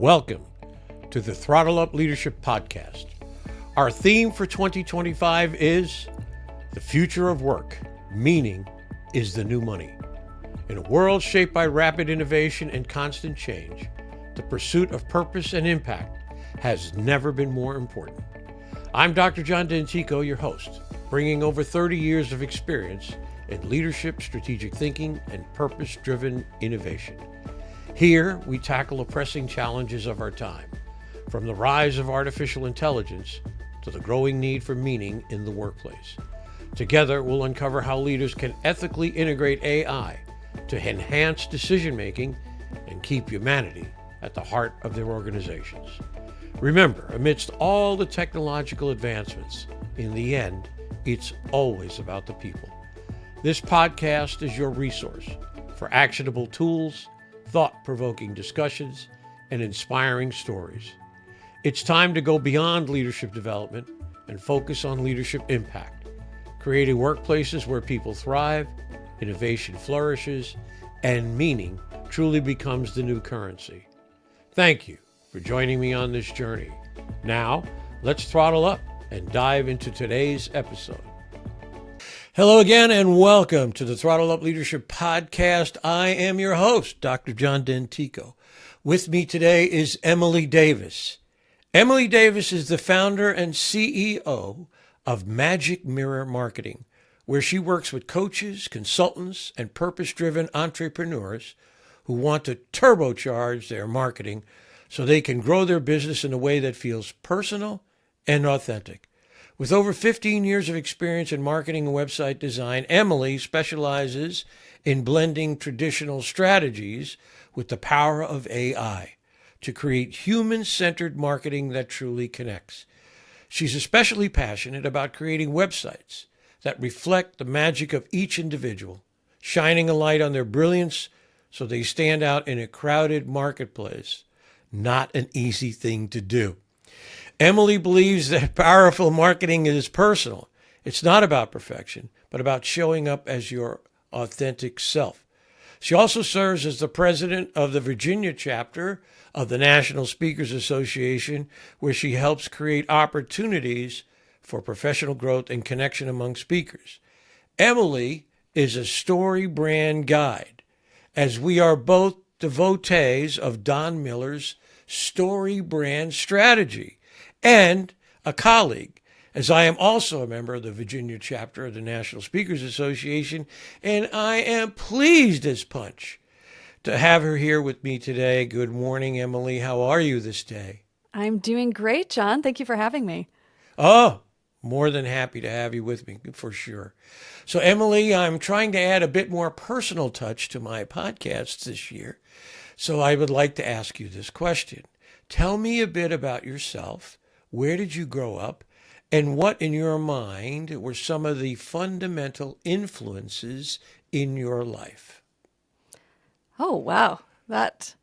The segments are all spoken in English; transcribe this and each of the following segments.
Welcome to the Throttle Up Leadership Podcast. Our theme for 2025 is the future of work. Meaning is the new money. In a world shaped by rapid innovation and constant change, the pursuit of purpose and impact has never been more important. I'm Dr. John Dentico, your host, bringing over 30 years of experience in leadership, strategic thinking, and purpose-driven innovation. Here, we tackle the pressing challenges of our time, from the rise of artificial intelligence to the growing need for meaning in the workplace. Together, we'll uncover how leaders can ethically integrate AI to enhance decision-making and keep humanity at the heart of their organizations. Remember, amidst all the technological advancements, in the end, it's always about the people. This podcast is your resource for actionable tools, thought-provoking discussions, and inspiring stories. It's time to go beyond leadership development and focus on leadership impact, creating workplaces where people thrive, innovation flourishes, and meaning truly becomes the new currency. Thank you for joining me on this journey. Now, let's throttle up and dive into today's episode. Hello again, and welcome to the Throttle Up Leadership Podcast. I am your host, Dr. John Dentico. With me today is Emilie Davis. Emilie Davis is the founder and CEO of Magic Mirror Marketing, where she works with coaches, consultants, and purpose-driven entrepreneurs who want to turbocharge their marketing so they can grow their business in a way that feels personal and authentic. With over 15 years of experience in marketing and website design, Emilie specializes in blending traditional strategies with the power of AI to create human-centered marketing that truly connects. She's especially passionate about creating websites that reflect the magic of each individual, shining a light on their brilliance so they stand out in a crowded marketplace. Not an easy thing to do. Emilie believes that powerful marketing is personal. It's not about perfection, but about showing up as your authentic self. She also serves as the president of the Virginia chapter of the National Speakers Association, where she helps create opportunities for professional growth and connection among speakers. Emilie is a story brand guide, as we are both devotees of Don Miller's story brand strategy, and a colleague, as I am also a member of the Virginia chapter of the National Speakers Association, and I am pleased as punch to have her here with me today. Good morning, Emilie. How are you this day? I'm doing great, John. Thank you for having me. Oh, more than happy to have you with me, for sure. So, Emilie, I'm trying to add a bit more personal touch to my podcasts this year. So I would like to ask you this question. Tell me a bit about yourself. Where did you grow up? And what, in your mind, were some of the fundamental influences in your life? Oh, wow. That's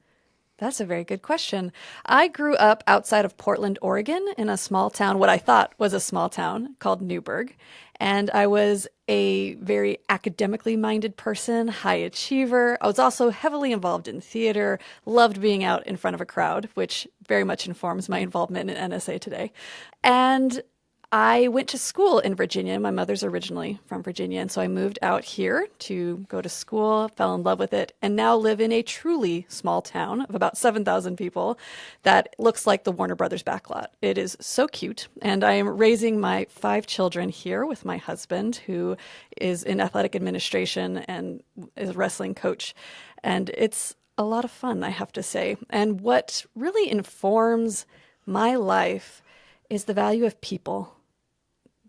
a very good question. I grew up outside of Portland, Oregon, in a small town, what I thought was a small town called Newburgh. And I was a very academically minded person, high achiever. I was also heavily involved in theater, loved being out in front of a crowd, which very much informs my involvement in NSA today. And I went to school in Virginia. My mother's originally from Virginia, and so I moved out here to go to school, fell in love with it, and now live in a truly small town of about 7,000 people that looks like the Warner Brothers backlot. It is so cute, and I am raising my 5 children here with my husband, who is in athletic administration and is a wrestling coach, and it's a lot of fun, I have to say. And what really informs my life is the value of people,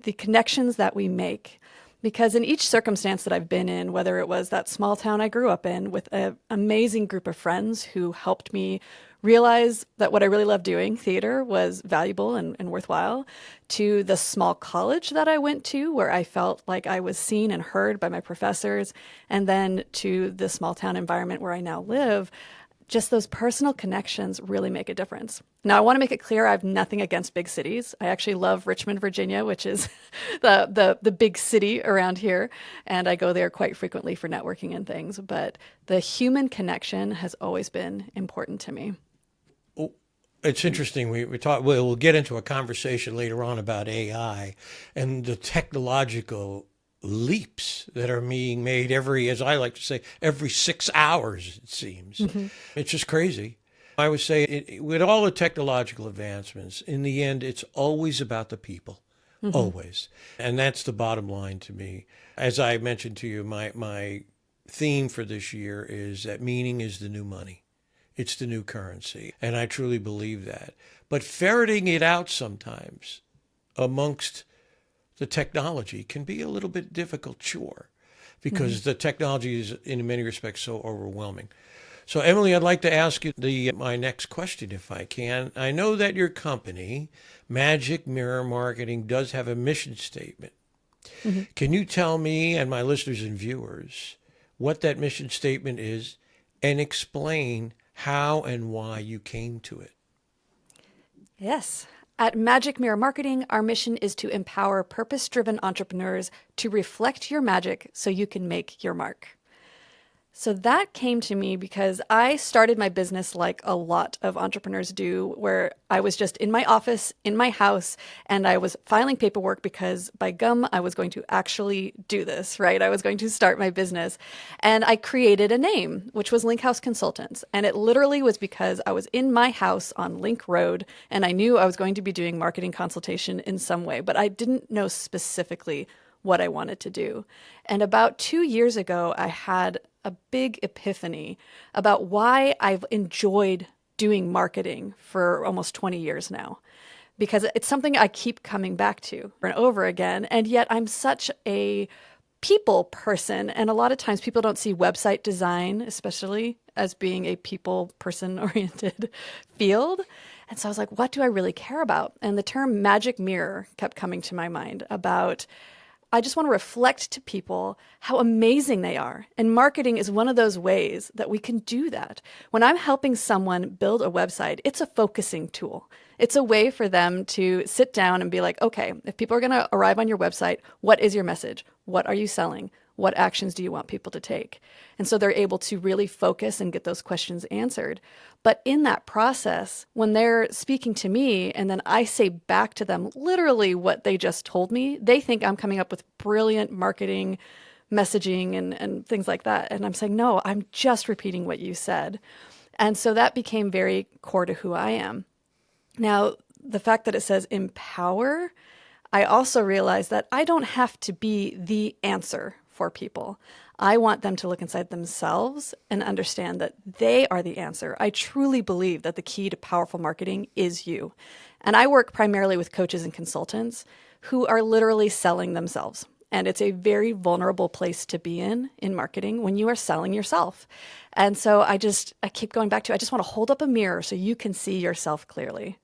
the connections that we make. Because in each circumstance that I've been in, whether it was that small town I grew up in with an amazing group of friends who helped me realize that what I really loved doing, theater, was valuable and worthwhile, to the small college that I went to where I felt like I was seen and heard by my professors, and then to the small town environment where I now live, just those personal connections really make a difference. Now, I want to make it clear I have nothing against big cities. I actually love Richmond, Virginia, which is the big city around here, and I go there quite frequently for networking and things. But the human connection has always been important to me. It's interesting. We'll get into a conversation later on about AI and the technological leaps that are being made as I like to say, every 6 hours, it seems. It's just crazy. I would say with all the technological advancements, in the end, it's always about the people, always. And that's the bottom line to me. As I mentioned to you, my theme for this year is that meaning is the new money. It's the new currency. And I truly believe that. But ferreting it out sometimes amongst the technology can be a little bit difficult chore because the technology is in many respects so overwhelming. So Emilie, I'd like to ask you my next question if I can. I know that your company, Magic Mirror Marketing, does have a mission statement. Can you tell me and my listeners and viewers what that mission statement is and explain how and why you came to it? Yes. At Magic Mirror Marketing, our mission is to empower purpose-driven entrepreneurs to reflect your magic so you can make your mark. So that came to me because I started my business like a lot of entrepreneurs do, where I was just in my office, in my house, and I was filing paperwork because by gum, I was going to actually do this, right? I was going to start my business. And I created a name, which was Link House Consultants. And it literally was because I was in my house on Link Road, and I knew I was going to be doing marketing consultation in some way, but I didn't know specifically what I wanted to do. And about 2 years ago, I had a big epiphany about why I've enjoyed doing marketing for almost 20 years now, because it's something I keep coming back to over and over again. And yet I'm such a people person. And a lot of times people don't see website design, especially, as being a people person oriented field. And so I was like, what do I really care about? And the term magic mirror kept coming to my mind about I just want to reflect to people how amazing they are. And marketing is one of those ways that we can do that. When I'm helping someone build a website, it's a focusing tool. It's a way for them to sit down and be like, okay, if people are going to arrive on your website, what is your message? What are you selling? What actions do you want people to take? And so they're able to really focus and get those questions answered. But in that process, when they're speaking to me and then I say back to them literally what they just told me, they think I'm coming up with brilliant marketing, messaging, and things like that. And I'm saying, no, I'm just repeating what you said. And so that became very core to who I am. Now, the fact that it says empower, I also realized that I don't have to be the answer for people. I want them to look inside themselves and understand that they are the answer. I truly believe that the key to powerful marketing is you. And I work primarily with coaches and consultants who are literally selling themselves. And it's a very vulnerable place to be in marketing when you are selling yourself. And so I keep going back to, I just want to hold up a mirror so you can see yourself clearly.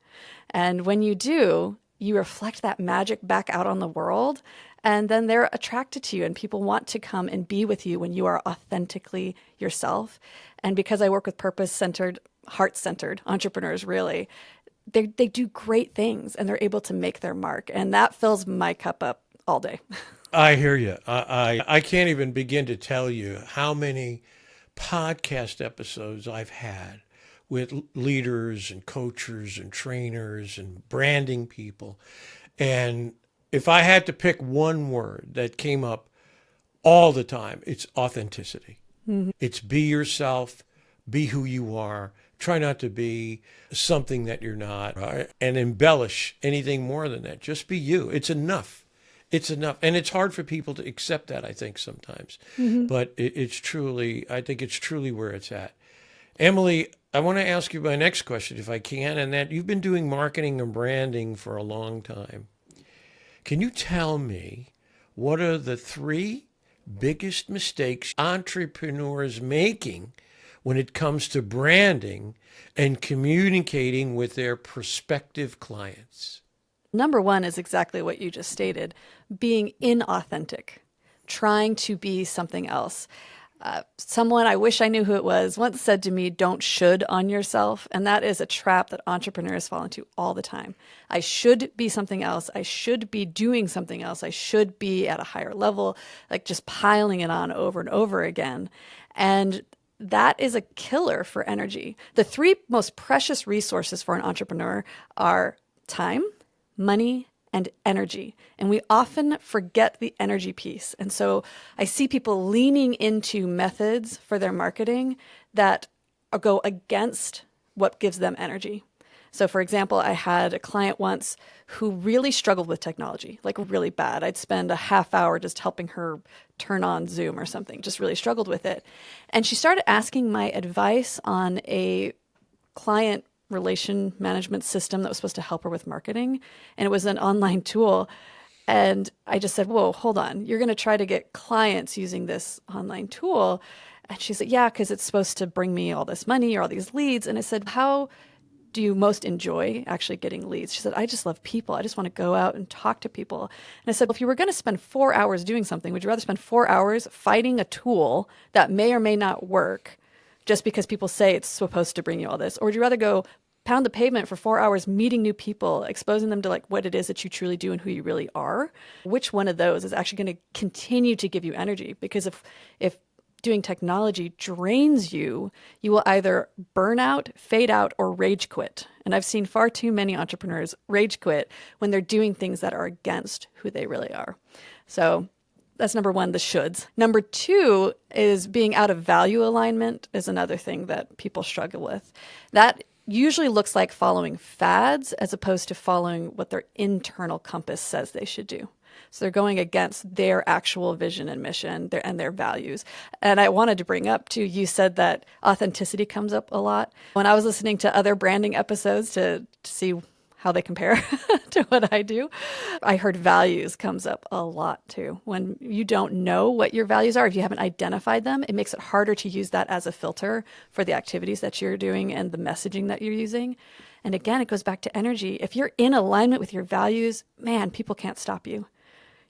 And when you do, you reflect that magic back out on the world, and then they're attracted to you and people want to come and be with you when you are authentically yourself. And because I work with purpose-centered, heart-centered entrepreneurs, really, they do great things and they're able to make their mark. And that fills my cup up all day. I hear you. I can't even begin to tell you how many podcast episodes I've had with leaders and coaches and trainers and branding people. And if I had to pick one word that came up all the time, it's authenticity. Mm-hmm. It's be yourself, be who you are. Try not to be something that you're not, right? And embellish anything more than that. Just be you. It's enough. It's enough. And it's hard for people to accept that, I think, sometimes. Mm-hmm. But I think it's truly where it's at. Emilie, I want to ask you my next question, if I can, and that you've been doing marketing and branding for a long time. Can you tell me what are the 3 biggest mistakes entrepreneurs making when it comes to branding and communicating with their prospective clients? Number 1 is exactly what you just stated, being inauthentic, trying to be something else. Someone, I wish I knew who it was, once said to me, don't should on yourself. And that is a trap that entrepreneurs fall into all the time. I should be something else. I should be doing something else. I should be at a higher level, like just piling it on over and over again. And that is a killer for energy. The three most precious resources for an entrepreneur are time, money, and energy. And we often forget the energy piece. And so I see people leaning into methods for their marketing that go against what gives them energy. So for example, I had a client once who really struggled with technology, like really bad. I'd spend a half hour just helping her turn on Zoom or something, just really struggled with it. And she started asking my advice on a client relation management system that was supposed to help her with marketing. And it was an online tool. And I just said, whoa, hold on. You're going to try to get clients using this online tool. And she said, yeah, because it's supposed to bring me all this money or all these leads. And I said, how do you most enjoy actually getting leads? She said, I just love people. I just want to go out and talk to people. And I said, well, if you were going to spend 4 hours doing something, would you rather spend 4 hours fighting a tool that may or may not work just because people say it's supposed to bring you all this? Or would you rather go pound the pavement for 4 hours, meeting new people, exposing them to like what it is that you truly do and who you really are? Which one of those is actually going to continue to give you energy? Because if doing technology drains you, you will either burn out, fade out, or rage quit. And I've seen far too many entrepreneurs rage quit when they're doing things that are against who they really are. So that's number one, the shoulds. Number two is being out of value alignment is another thing that people struggle with. That usually looks like following fads as opposed to following what their internal compass says they should do. So they're going against their actual vision and mission and their values. And I wanted to bring up too, you said that authenticity comes up a lot. When I was listening to other branding episodes to see how they compare to what I do, I heard values comes up a lot too. When you don't know what your values are, if you haven't identified them, it makes it harder to use that as a filter for the activities that you're doing and the messaging that you're using. And again, it goes back to energy. If you're in alignment with your values, man, people can't stop you.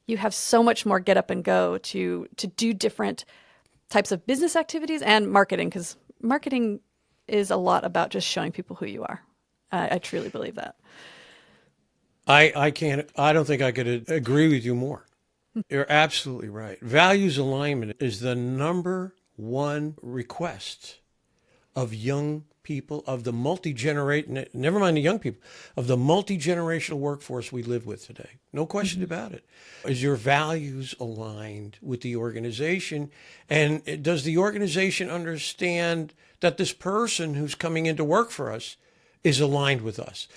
You have so much more get up and go to do different types of business activities and marketing, because marketing is a lot about just showing people who you are. I truly believe that. I don't think I could agree with you more. You're absolutely right. Values alignment is the number one request of young people, of the multi-generation, never mind the young people, of the multi-generational workforce we live with today. No question about it. Is your values aligned with the organization? And does the organization understand that this person who's coming into work for us is aligned with us?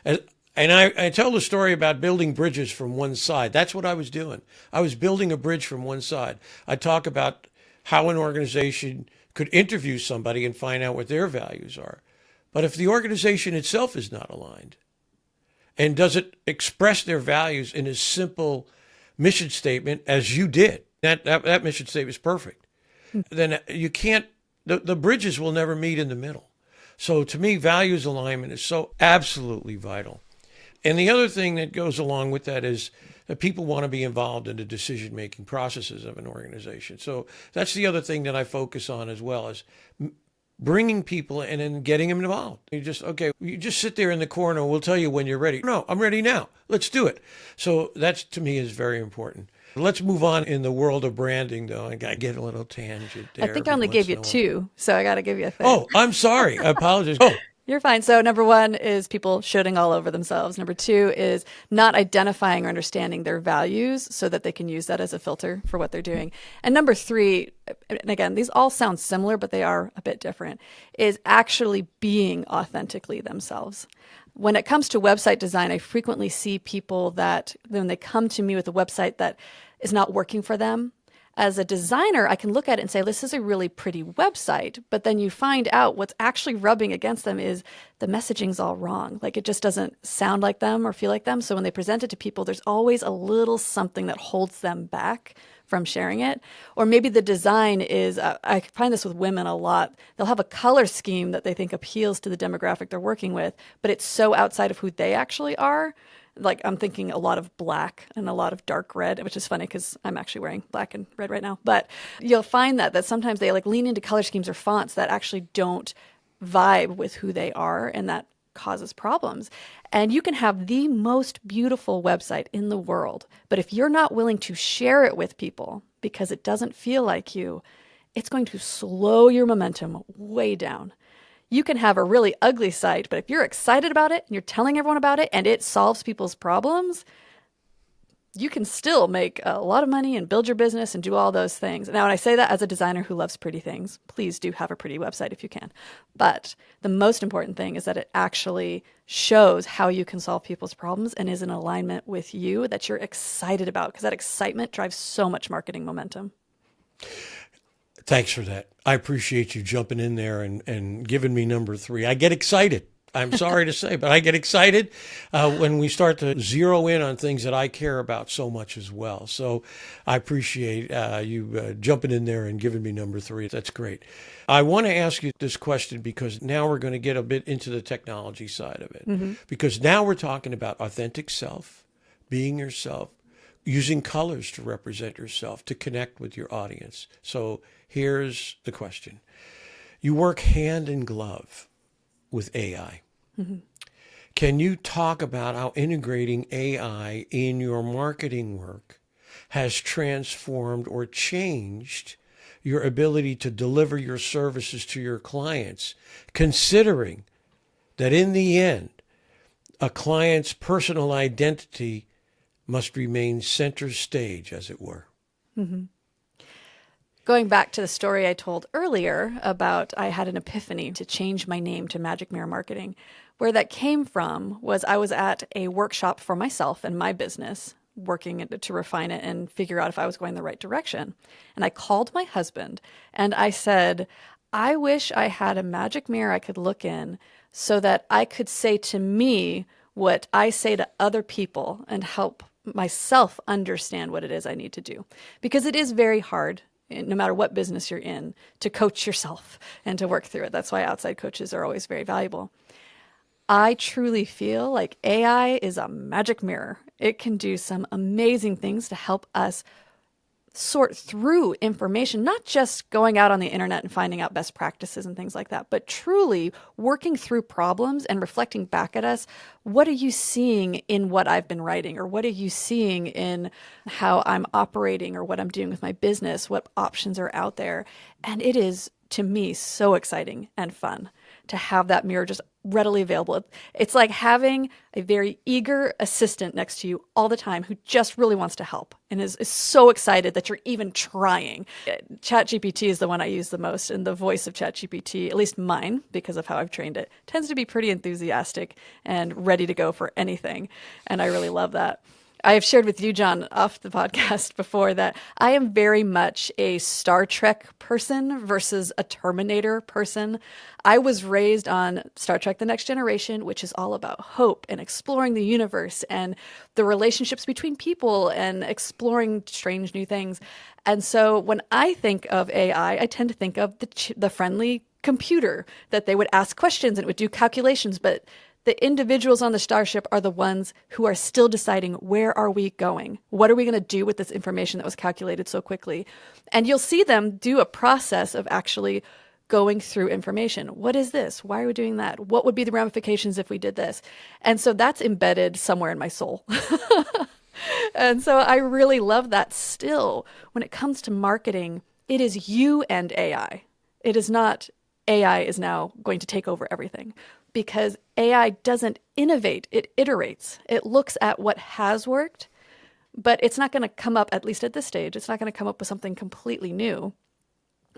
And I tell the story about building bridges from one side. That's what I was doing. I was building a bridge from one side. I talk about how an organization could interview somebody and find out what their values are. But if the organization itself is not aligned and doesn't express their values in a simple mission statement, as you did, that mission statement is perfect, then you can't, the bridges will never meet in the middle. So to me, values alignment is so absolutely vital. And the other thing that goes along with that is that people want to be involved in the decision-making processes of an organization. So that's the other thing that I focus on as well, is bringing people in and getting them involved. You just sit there in the corner, we'll tell you when you're ready. No, I'm ready now. Let's do it. So that's, to me, is very important. Let's move on in the world of branding, though. I got to get a little tangent there. I think I only gave you two, so I got to give you a third. Oh, I'm sorry. I apologize. Oh. You're fine. So number one is people shooting all over themselves. Number two is not identifying or understanding their values so that they can use that as a filter for what they're doing. And number three, and again, these all sound similar, but they are a bit different, is actually being authentically themselves. When it comes to website design, I frequently see people that when they come to me with a website that is not working for them, as a designer, I can look at it and say, this is a really pretty website, but then you find out what's actually rubbing against them is the messaging's all wrong. Like it just doesn't sound like them or feel like them. So when they present it to people, there's always a little something that holds them back from sharing it. Or maybe the design is, I find this with women a lot. They'll have a color scheme that they think appeals to the demographic they're working with, but it's so outside of who they actually are. Like I'm thinking a lot of black and a lot of dark red, which is funny because I'm actually wearing black and red right now. But you'll find that sometimes they like lean into color schemes or fonts that actually don't vibe with who they are, and that causes problems. And you can have the most beautiful website in the world, but if you're not willing to share it with people because it doesn't feel like you, it's going to slow your momentum way down. You can have a really ugly site, but if you're excited about it and you're telling everyone about it and it solves people's problems, you can still make a lot of money and build your business and do all those things. Now, when I say that as a designer who loves pretty things, please do have a pretty website if you can. But the most important thing is that it actually shows how you can solve people's problems and is in alignment with you, that you're excited about, because that excitement drives so much marketing momentum. Thanks for that. I appreciate you jumping in there and giving me number 3. I get excited. I'm sorry to say, but I get excited when we start to zero in on things that I care about so much as well. So I appreciate you jumping in there and giving me number 3. That's great. I want to ask you this question because now we're going to get a bit into the technology side of it. Because now we're talking about authentic self, being yourself, using colors to represent yourself, to connect with your audience. So here's the question. You work hand in glove with AI. Can you talk about how integrating AI in your marketing work has transformed or changed your ability to deliver your services to your clients, considering that in the end, a client's personal identity must remain center stage, as it were? Going back to the story I told earlier about I had an epiphany to change my name to Magic Mirror Marketing, where that came from was I was at a workshop for myself and my business, working to refine it and figure out if I was going the right direction. And I called my husband and I said, I wish I had a magic mirror I could look in so that I could say to me what I say to other people and help myself understand what it is I need to do. Because it is very hard, no matter what business you're in, to coach yourself and to work through it. That's why outside coaches are always very valuable. I truly feel like AI is a magic mirror. It can do some amazing things to help us sort through information, not just going out on the internet and finding out best practices and things like that, but truly working through problems and reflecting back at us. What are you seeing in what I've been writing? Or what are you seeing in how I'm operating or what I'm doing with my business? What options are out there? And it is, to me, so exciting and fun to have that mirror just readily available. It's like having a very eager assistant next to you all the time who just really wants to help and is so excited that you're even trying. ChatGPT is the one I use the most, and the voice of ChatGPT, at least mine, because of how I've trained it, tends to be pretty enthusiastic and ready to go for anything. And I really love that. I have shared with you, John, off the podcast before that I am very much a Star Trek person versus a Terminator person. I was raised on Star Trek: The Next Generation, which is all about hope and exploring the universe and the relationships between people and exploring strange new things. And so when I think of AI, I tend to think of the friendly computer that they would ask questions and it would do calculations, but the individuals on the starship are the ones who are still deciding, where are we going? What are we going to do with this information that was calculated so quickly? And you'll see them do a process of actually going through information. What is this? Why are we doing that? What would be the ramifications if we did this? And so that's embedded somewhere in my soul. And so I really love that still. When it comes to marketing, it is you and AI. It is not AI is now going to take over everything. Because AI doesn't innovate, it iterates. It looks at what has worked, but it's not going to come up, at least at this stage, it's not going to come up with something completely new.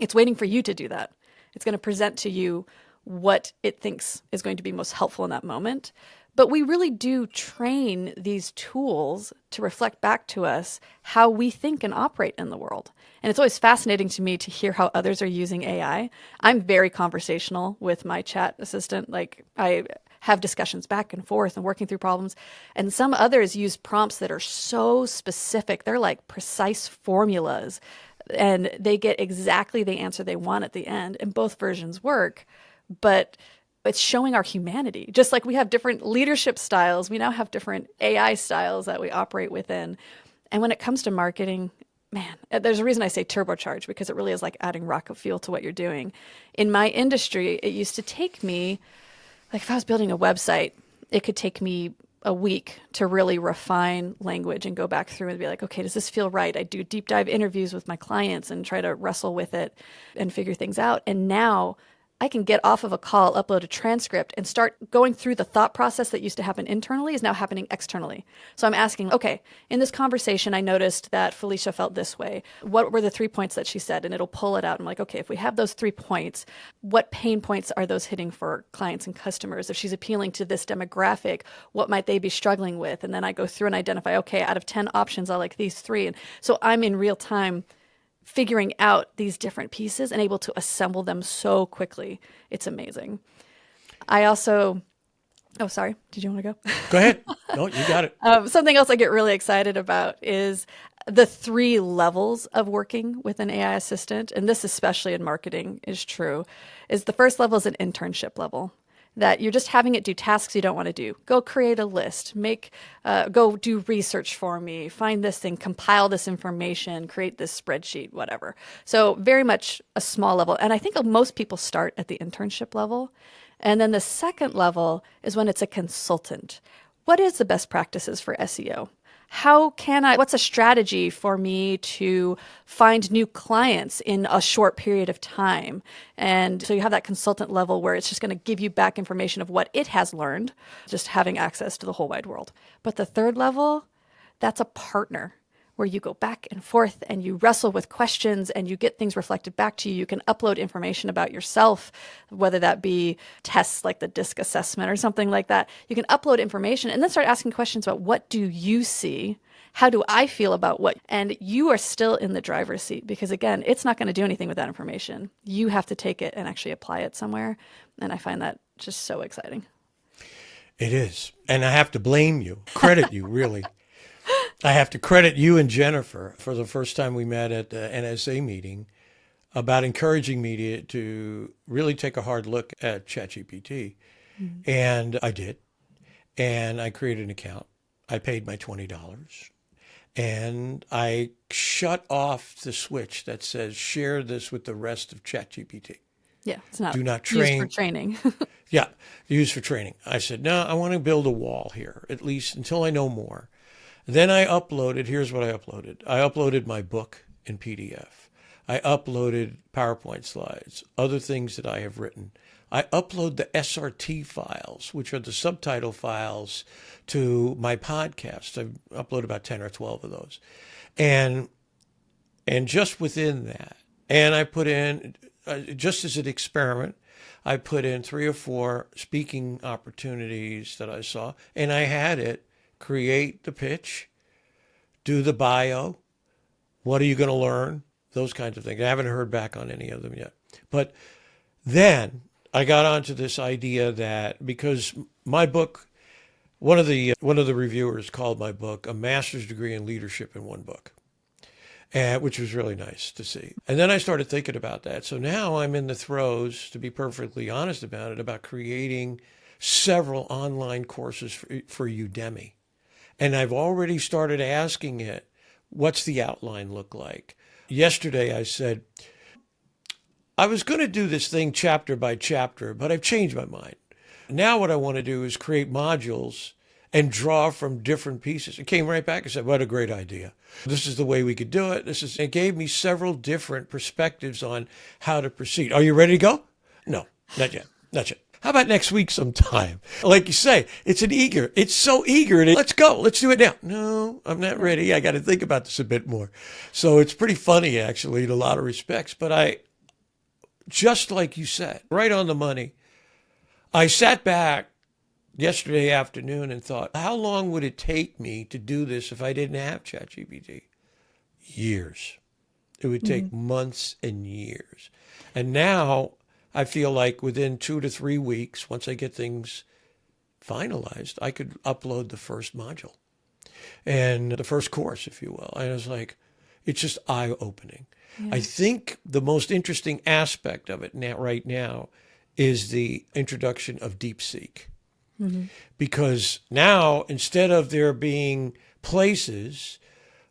It's waiting for you to do that. It's going to present to you what it thinks is going to be most helpful in that moment. But we really do train these tools to reflect back to us how we think and operate in the world. And it's always fascinating to me to hear how others are using AI. I'm very conversational with my chat assistant. Like, I have discussions back and forth and working through problems. And some others use prompts that are so specific. They're like precise formulas, and they get exactly the answer they want at the end. And both versions work, but it's showing our humanity. Just like we have different leadership styles, we now have different AI styles that we operate within. And when it comes to marketing, man, there's a reason I say turbocharge, because it really is like adding rocket fuel to what you're doing. In my industry, it used to take me, like if I was building a website, it could take me a week to really refine language and go back through and be like, okay, does this feel right? I do deep dive interviews with my clients and try to wrestle with it and figure things out. And now I can get off of a call, upload a transcript, and start going through the thought process that used to happen internally is now happening externally. So I'm asking, okay, in this conversation, I noticed that Felicia felt this way. What were the 3 points that she said? And it'll pull it out. I'm like, okay, if we have those 3 points, what pain points are those hitting for clients and customers? If she's appealing to this demographic, what might they be struggling with? And then I go through and identify, okay, out of 10 options, I like these 3. And so I'm in real time figuring out these different pieces and able to assemble them so quickly. It's amazing. I also, oh, sorry. Did you want to go? Go ahead. No, you got it. Something else I get really excited about is the 3 levels of working with an AI assistant. And this, especially in marketing, is true. Is the first level is an internship level, that you're just having it do tasks you don't want to do. Go create a list, go do research for me, find this thing, compile this information, create this spreadsheet, whatever. So very much a small level. And I think most people start at the internship level. And then the second level is when it's a consultant. What is the best practices for SEO? What's a strategy for me to find new clients in a short period of time? And so you have that consultant level where it's just going to give you back information of what it has learned, just having access to the whole wide world. But the third level, that's a partner where you go back and forth and you wrestle with questions and you get things reflected back to you. You can upload information about yourself, whether that be tests like the DISC assessment or something like that. You can upload information and then start asking questions about what do you see? How do I feel about what? And you are still in the driver's seat because, again, it's not going to do anything with that information. You have to take it and actually apply it somewhere. And I find that just so exciting. It is. And I have to blame you, credit you, really. I have to credit you and Jennifer for the first time we met at the NSA meeting about encouraging me to really take a hard look at ChatGPT. Mm-hmm. And I did. And I created an account. I paid my $20. And I shut off the switch that says, share this with the rest of ChatGPT. Yeah, it's not Do not train. Used for training. Yeah, used for training. I said, no, I want to build a wall here, at least until I know more. Then I uploaded, here's what I uploaded. I uploaded my book in PDF. I uploaded PowerPoint slides, other things that I have written. I upload the SRT files, which are the subtitle files to my podcast. I've uploaded about 10 or 12 of those. And just within that, and I put in, just as an experiment, I put in 3 or 4 speaking opportunities that I saw, and I had it create the pitch, do the bio, what are you going to learn, those kinds of things. I haven't heard back on any of them yet. But then I got onto this idea that because my book, one of the reviewers called my book a master's degree in leadership in one book, which was really nice to see. And then I started thinking about that. So now I'm in the throes, to be perfectly honest about it, about creating several online courses for Udemy. And I've already started asking it, what's the outline look like? Yesterday I said, I was going to do this thing chapter by chapter, but I've changed my mind. Now what I want to do is create modules and draw from different pieces. It came right back and said, what a great idea. This is the way we could do it. It gave me several different perspectives on how to proceed. Are you ready to go? No, not yet. Not yet. How about next week sometime? Like you say, it's so eager. Let's go. Let's do it now. No, I'm not ready. I got to think about this a bit more. So it's pretty funny, actually, in a lot of respects. But just like you said, right on the money, I sat back yesterday afternoon and thought, how long would it take me to do this if I didn't have ChatGPT? Years. It would take months and years. And now I feel like within 2 to 3 weeks, once I get things finalized, I could upload the first module and the first course, if you will. And I was like, it's just eye-opening. Yeah. I think the most interesting aspect of it right now is the introduction of DeepSeek. Mm-hmm. Because now, instead of there being places,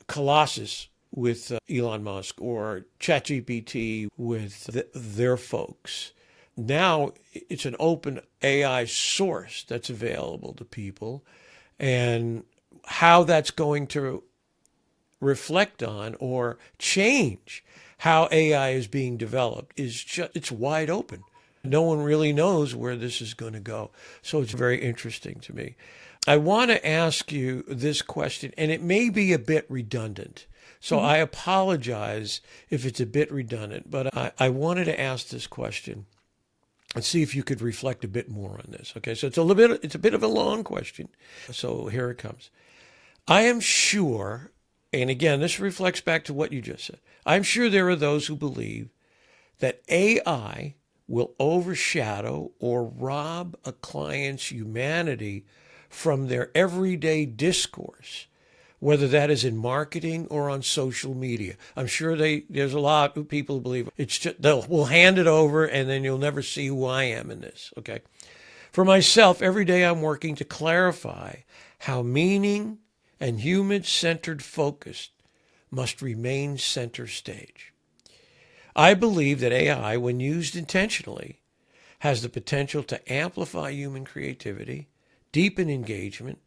Colossus with Elon Musk or ChatGPT with their folks, now it's an open AI source that's available to people. And how that's going to reflect on or change how AI is being developed is just, it's wide open. No one really knows where this is going to go. So it's very interesting to me. I want to ask you this question, and it may be a bit redundant. So I apologize if it's a bit redundant, but I wanted to ask this question and see if you could reflect a bit more on this. Okay, so it's a bit of a long question. So here it comes. I am sure, and again, this reflects back to what you just said. I'm sure there are those who believe that AI will overshadow or rob a client's humanity from their everyday discourse, whether that is in marketing or on social media. I'm sure there's a lot of people who believe it's just, we'll hand it over and then you'll never see who I am in this, okay? For myself, every day I'm working to clarify how meaning and human-centered focus must remain center stage. I believe that AI, when used intentionally, has the potential to amplify human creativity, deepen engagement,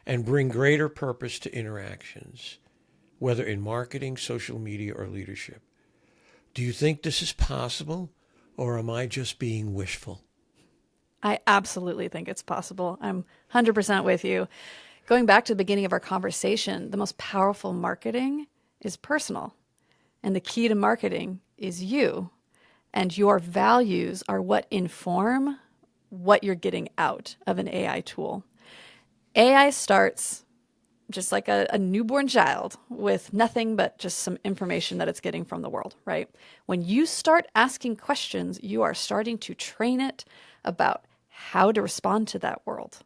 and bring greater purpose to interactions, whether in marketing, social media, or leadership. Do you think this is possible, or am I just being wishful? I absolutely think it's possible. I'm 100% with you. Going back to the beginning of our conversation, the most powerful marketing is personal. And the key to marketing is you. And your values are what inform what you're getting out of an AI tool. AI starts just like a newborn child with nothing but just some information that it's getting from the world, right? When you start asking questions, you are starting to train it about how to respond to that world.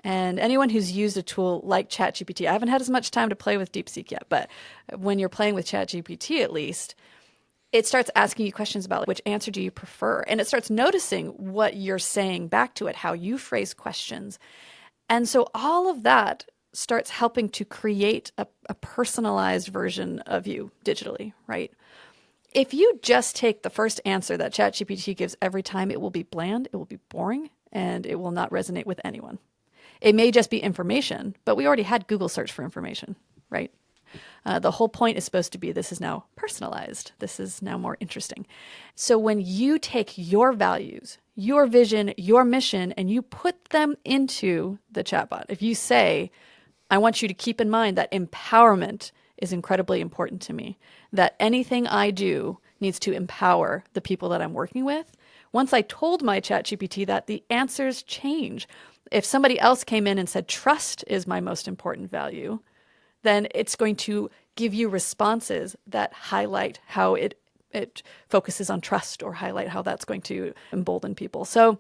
And anyone who's used a tool like ChatGPT, I haven't had as much time to play with DeepSeek yet, but when you're playing with ChatGPT at least, it starts asking you questions about which answer do you prefer? And it starts noticing what you're saying back to it, how you phrase questions. And so all of that starts helping to create a personalized version of you digitally, right? If you just take the first answer that ChatGPT gives every time, it will be bland, it will be boring, and it will not resonate with anyone. It may just be information, but we already had Google search for information, right? The whole point is supposed to be this is now personalized. This is now more interesting. So when you take your values, your vision, your mission, and you put them into the chatbot, if you say, I want you to keep in mind that empowerment is incredibly important to me, that anything I do needs to empower the people that I'm working with. Once I told my ChatGPT that, the answers change. If somebody else came in and said, trust is my most important value, then it's going to give you responses that highlight how it focuses on trust or highlight how that's going to embolden people. So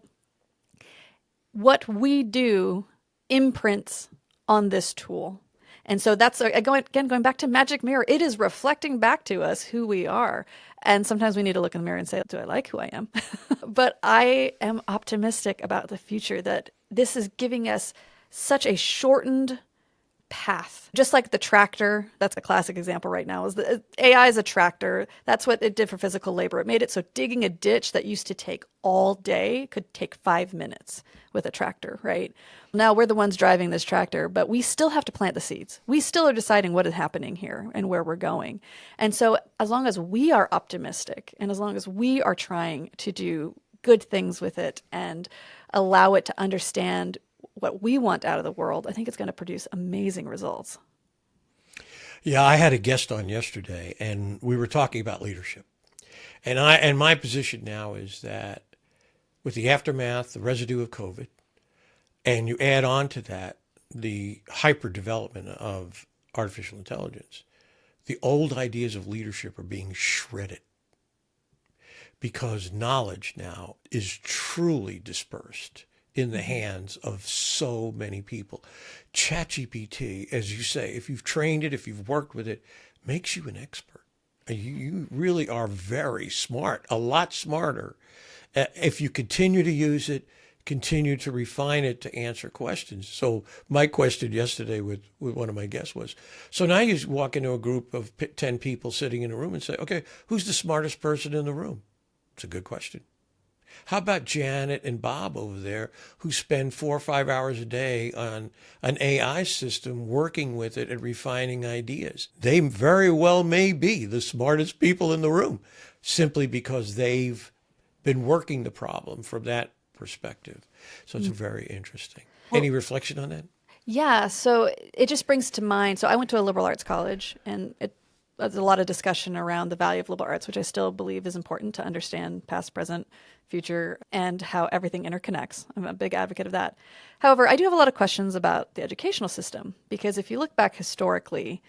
what we do imprints on this tool. And so that's, going back to magic mirror, it is reflecting back to us who we are. And sometimes we need to look in the mirror and say, do I like who I am? But I am optimistic about the future, that this is giving us such a shortened path. Just like the tractor, that's a classic example right now, is the AI is a tractor. That's what it did for physical labor. It made it so digging a ditch that used to take all day could take 5 minutes with a tractor, right? Now we're the ones driving this tractor, but we still have to plant the seeds. We still are deciding what is happening here and where we're going. And so as long as we are optimistic and as long as we are trying to do good things with it and allow it to understand what we want out of the world, I think it's going to produce amazing results. Yeah, I had a guest on yesterday, and we were talking about leadership. And my position now is that with the aftermath, the residue of COVID, and you add on to that the hyper development of artificial intelligence, the old ideas of leadership are being shredded because knowledge now is truly dispersed in the hands of so many people. ChatGPT, as you say, if you've trained it, if you've worked with it, makes you an expert. You really are very smart, a lot smarter. If you continue to use it, continue to refine it to answer questions. So my question yesterday with one of my guests was, so now you walk into a group of 10 people sitting in a room and say, okay, who's the smartest person in the room? It's a good question. How about Janet and Bob over there who spend 4 or 5 hours a day on an AI system working with it and refining ideas? They very well may be the smartest people in the room simply because they've been working the problem from that perspective. So it's very interesting. Any reflection on that? Yeah, so it just brings to mind. So I went to a liberal arts college, and there's a lot of discussion around the value of liberal arts, which I still believe is important to understand past, present, future, and how everything interconnects. I'm a big advocate of that. However, I do have a lot of questions about the educational system, because if you look back historically,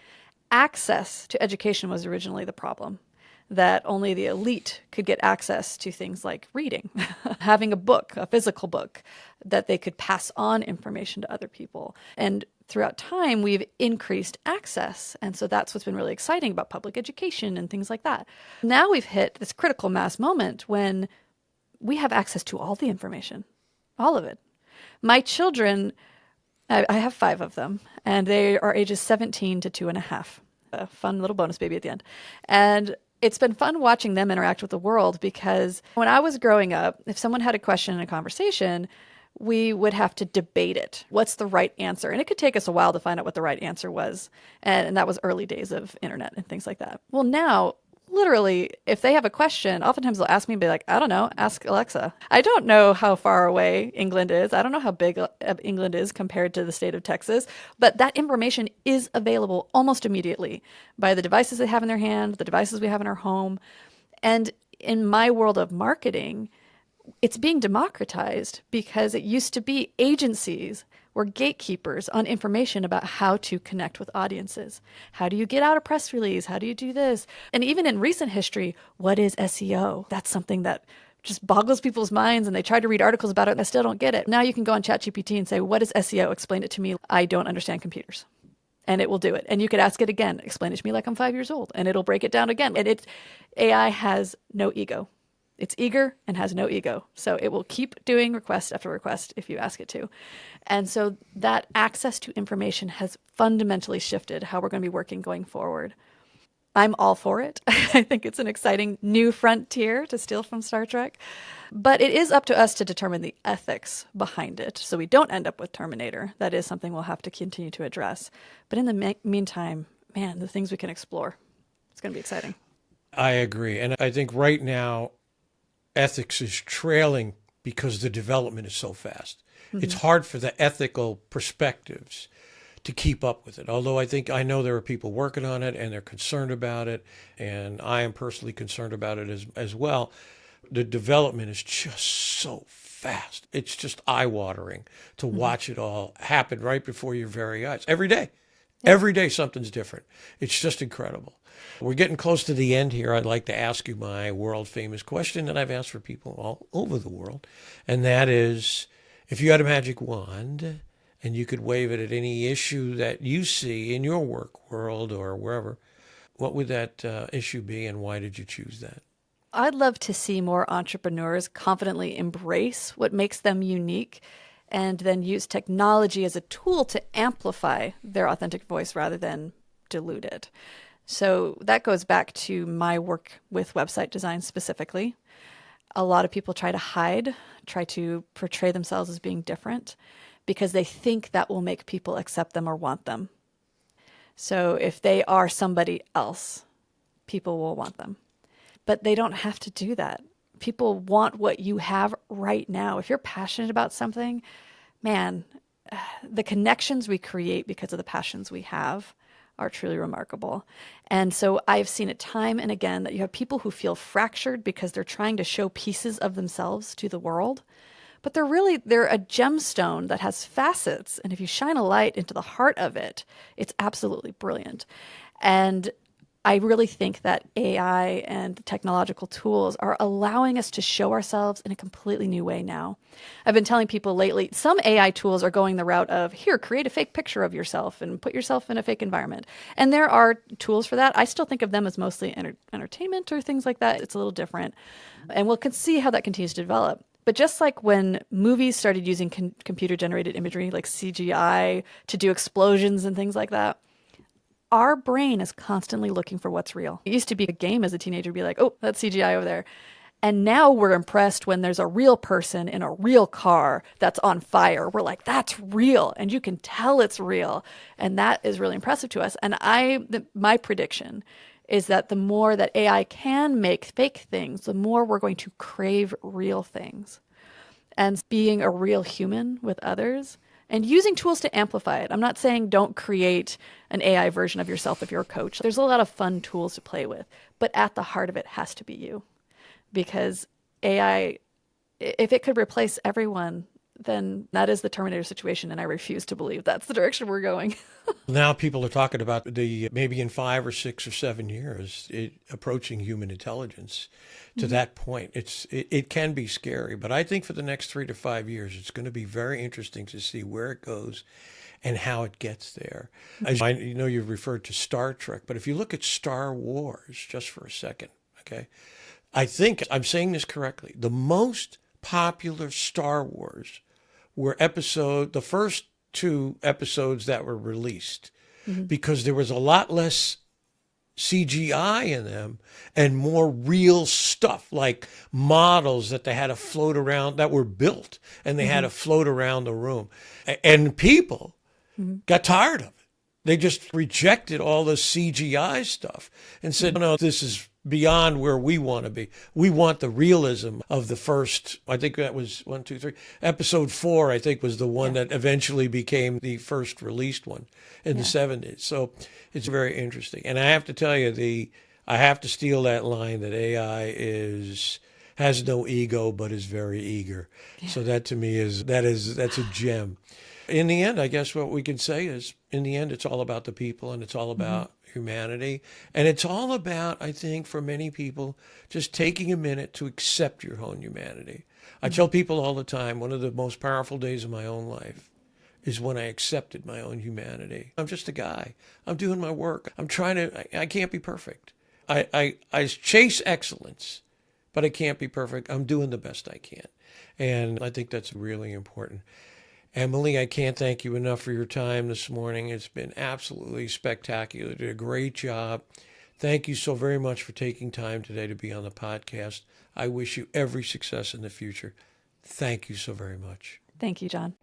access to education was originally the problem. That only the elite could get access to things like reading, having a book, a physical book, that they could pass on information to other people. And throughout time, we've increased access. And so that's what's been really exciting about public education and things like that. Now we've hit this critical mass moment when we have access to all the information, all of it. My children, I have 5 of them, and they are ages 17 to 2.5. A fun little bonus baby at the end. And it's been fun watching them interact with the world, because when I was growing up, if someone had a question in a conversation, we would have to debate it. What's the right answer? And it could take us a while to find out what the right answer was. And that was early days of internet and things like that. Well, now, literally, if they have a question, oftentimes they'll ask me and be like, I don't know, ask Alexa. I don't know how far away England is. I don't know how big England is compared to the state of Texas, but that information is available almost immediately by the devices they have in their hand, the devices we have in our home. And in my world of marketing, it's being democratized, because it used to be agencies were gatekeepers on information about how to connect with audiences. How do you get out a press release? How do you do this? And even in recent history, what is SEO? That's something that just boggles people's minds, and they try to read articles about it and they still don't get it. Now you can go on ChatGPT and say, what is SEO? Explain it to me. I don't understand computers. And it will do it. And you could ask it again, explain it to me like I'm 5 years old, and it'll break it down again. And AI has no ego. It's eager and has no ego. So it will keep doing request after request if you ask it to. And so that access to information has fundamentally shifted how we're going to be working going forward. I'm all for it. I think it's an exciting new frontier, to steal from Star Trek. But it is up to us to determine the ethics behind it, so we don't end up with Terminator. That is something we'll have to continue to address. But in the meantime, man, the things we can explore, it's going to be exciting. I agree. And I think right now, ethics is trailing because the development is so fast. Mm-hmm. It's hard for the ethical perspectives to keep up with it. Although I know there are people working on it and they're concerned about it, and I am personally concerned about it as well. The development is just so fast. It's just eye-watering to watch it all happen right before your very eyes. Every day. Yeah. Every day something's different. It's just incredible. We're getting close to the end here. I'd like to ask you my world-famous question that I've asked for people all over the world, and that is, if you had a magic wand and you could wave it at any issue that you see in your work world or wherever, what would that issue be, and why did you choose that? I'd love to see more entrepreneurs confidently embrace what makes them unique, and then use technology as a tool to amplify their authentic voice rather than dilute it. So that goes back to my work with website design specifically. A lot of people try to portray themselves as being different, because they think that will make people accept them or want them. So if they are somebody else, people will want them. But they don't have to do that. People want what you have right now. If you're passionate about something, man, the connections we create because of the passions we have are truly remarkable. And so I've seen it time and again that you have people who feel fractured because they're trying to show pieces of themselves to the world, but they're a gemstone that has facets. And if you shine a light into the heart of it, it's absolutely brilliant. And I really think that AI and technological tools are allowing us to show ourselves in a completely new way now. I've been telling people lately, some AI tools are going the route of, here, create a fake picture of yourself and put yourself in a fake environment. And there are tools for that. I still think of them as mostly entertainment or things like that. It's a little different. And we'll see how that continues to develop. But just like when movies started using computer-generated imagery like CGI to do explosions and things like that, our brain is constantly looking for what's real. It used to be a game as a teenager to be like, oh, that's CGI over there. And now we're impressed when there's a real person in a real car that's on fire. We're like, that's real. And you can tell it's real. And that is really impressive to us. And my prediction is that the more that AI can make fake things, the more we're going to crave real things. And being a real human with others and using tools to amplify it. I'm not saying don't create an AI version of yourself if you're a coach. There's a lot of fun tools to play with, but at the heart of it has to be you. Because AI, if it could replace everyone, then that is the Terminator situation, and I refuse to believe that's the direction we're going. Now people are talking about maybe in 5 or 6 or 7 years, approaching human intelligence to that point. It can be scary, but I think for the next 3 to 5 years, it's going to be very interesting to see where it goes and how it gets there. As you've referred to Star Trek, but if you look at Star Wars just for a second, okay, I think I'm saying this correctly. The most popular Star Wars were the first 2 episodes that were released, because there was a lot less CGI in them and more real stuff, like models that they had to float around, that were built, and they had to float around the room. And people got tired of it. They just rejected all the CGI stuff and said, no, this is beyond where we want to be. We want the realism of the first, I think that was 1, 2, 3. Episode 4, I think, was the one that eventually became the first released one in the 70s. So it's very interesting. And I have to tell you, I have to steal that line that AI has no ego, but is very eager. Yeah. So that to me that's a gem. In the end, I guess what we can say is, in the end, it's all about the people, and it's all about humanity. And it's all about, I think, for many people, just taking a minute to accept your own humanity. I tell people all the time, one of the most powerful days of my own life is when I accepted my own humanity. I'm just a guy. I'm doing my work. I can't be perfect. I chase excellence, but I can't be perfect. I'm doing the best I can. And I think that's really important. Emilie, I can't thank you enough for your time this morning. It's been absolutely spectacular. You did a great job. Thank you so very much for taking time today to be on the podcast. I wish you every success in the future. Thank you so very much. Thank you, John.